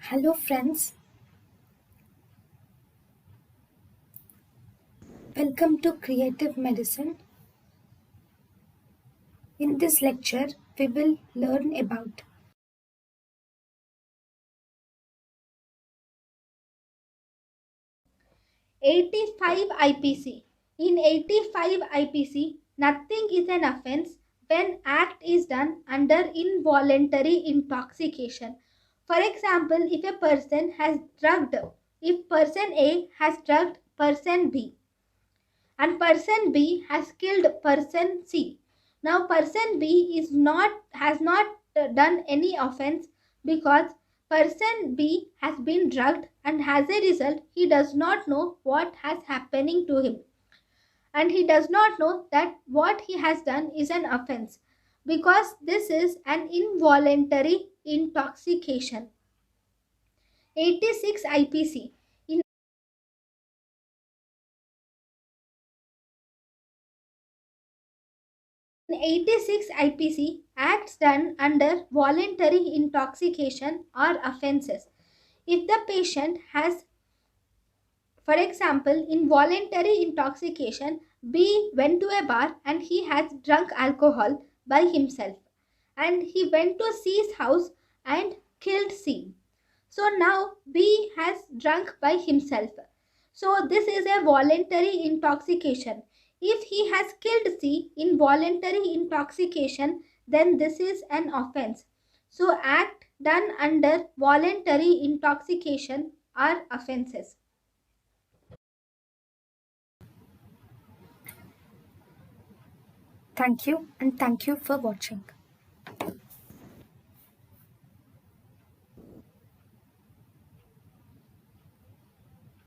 Hello, friends. Welcome to Creative Medicine. In this lecture, we will learn about 85 IPC. In 85 IPC, nothing is an offense when act is done under involuntary intoxication. For example, if person A has drugged person B and person B has killed person C. Now person B is not has not done any offense because person B has been drugged, and as a result he does not know what has happening to him, and he does not know that what he has done is an offense because this is an involuntary intoxication. 86 IPC. In 86 IPC, acts done under voluntary intoxication are offences. If the patient has, for example, in voluntary intoxication, B went to a bar and he has drunk alcohol by himself, and he went to C's house and killed C. So now B has drunk by himself. So this is a voluntary intoxication. If he has killed C in voluntary intoxication, then this is an offense. So act done under voluntary intoxication are offenses. thank you and thank you for watching.